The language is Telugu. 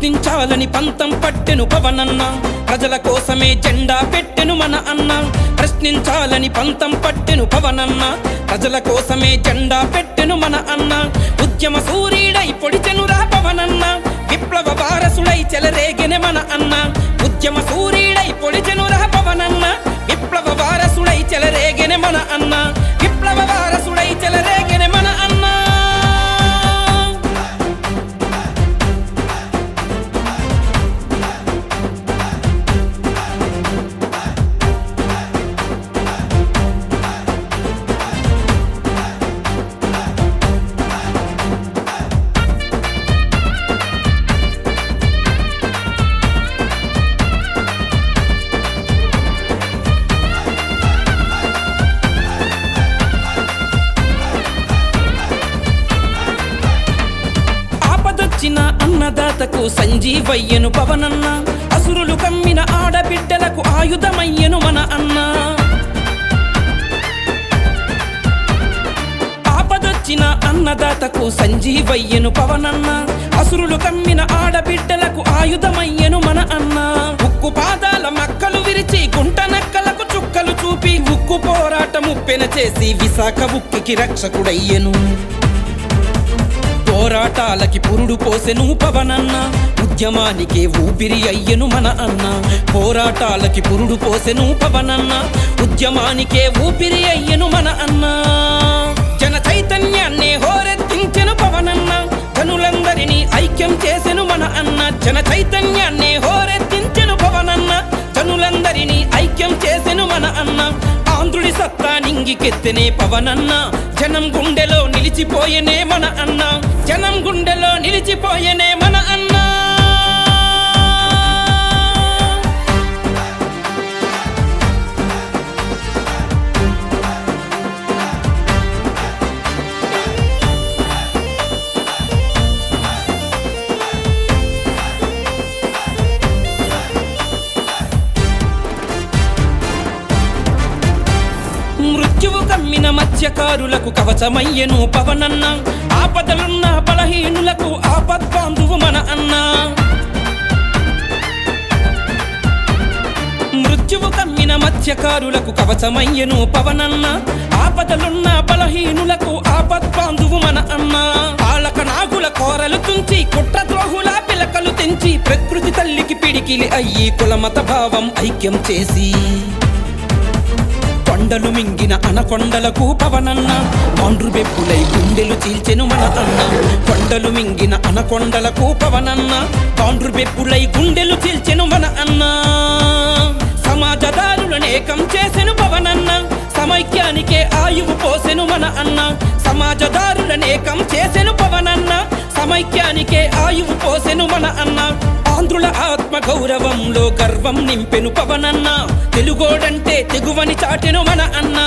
ప్రశ్నించాలని పంతం పట్టెను పవనన్న, ప్రజల కోసమే జెండా పెట్టెను మన అన్న. ప్రశ్నించాలని పంతం పట్టెను పవనన్న, ప్రజల కోసమే జెండా పెట్టెను మన అన్న. ఉద్యమ సూర్యుడై పొడిచెనురా పవనన్న, విప్లవ వారసుడై చెలరేగెనె మన అన్న. ఉద్యమ సూర్యుడై పొడిచెనురా పవనన్న, విప్లవ వారసుడై చెలరేగెనె మన అన్న. విప్లవ వారసుడై చెలరేగెనె మన అన్న. అన్నదాతకు సంజీవయ్యను పవనన్న, అసురులు కమ్మిన ఆడబిడ్డలకు ఆయుధమయ్యను మన అన్న. ఆపదొచ్చిన అన్నదాతకు సంజీవయ్యను పవనన్న, అసురులు కమ్మిన ఆడబిడ్డలకు ఆయుధమయ్యను మన అన్న. ఉక్కు పాదాల మక్కలు విరిచి గుంట నక్కలకు చుక్కలు చూపి ఉక్కు పోరాటం ఉప్పెన చేసి విశాఖ ఉక్కికి రక్షకుడయ్యను. పోరాటాలకి పురుడు పోసెను పవనన్న, ఉద్యమానికే ఊపిరి అయ్యను మన అన్న. పోరాటాలకి పురుడు పోసెను పవనన్న, ఉద్యమానికే ఊపిరి అయ్యను మన అన్న. జన చైతన్యాన్నే హోరెత్తించెను పవనన్న, జనులందరినీ ఐక్యం చేసెను మన అన్న. జన చైతన్యాన్నే హోరెత్తించెను పవనన్న, జనులందరినీ ఐక్యం చేసెను మన అన్న. ఆంధ్రుడి సత్తా నింగికెత్తెనే పవనన్న, జనం గుండెలో నిలిచిపోయేనే మన అన్న. జనం గుండెలో నిలిచిపోయేనే మన అన్న. మృత్యువు కమ్మిన మత్స్యకారులకు కవచమయ్యను పవనన్న, ఆపదలున్న బలహీనులకు ఆపద్బాంధువు మన అన్న. మృత్యువు కమ్మిన మత్స్యకారులకు కవచమయ్యను పవనన్న, ఆపదలున్న బలహీనులకు ఆపద్బాంధువు మన అన్న. పాలక నాగుల కోరలు తుంచి కుట్రద్రోహుల పిలకలు తెంచి ప్రకృతి తల్లికి పిడికిలి అయ్యి కులమత భావం ఐక్యం చేసి కొండలు మింగిన అనకొండలకు పవనన్న, మాండ్రు బెప్పులై గుండెలు చీల్చెను మన అన్న. కొండలు మింగిన అనకొండలకు పవనన్న, మాండ్రు బెప్పులై గుండెలు చీల్చెను మన అన్న. సమాజదారులనేకం చేసెను పవనన్న, సమైక్యానికే ఆయువు పోసెను మన అన్న. సమాజదారులనేకం చేసెను పవనన్న, సమైక్యానికే ఆయువు పోసెను మన అన్న. ఆంధ్రుల ఆత్మ గౌరవంలో గర్వం నింపెను పవనన్న, తెలుగోడంటే తెగువని చాటెను మన అన్న.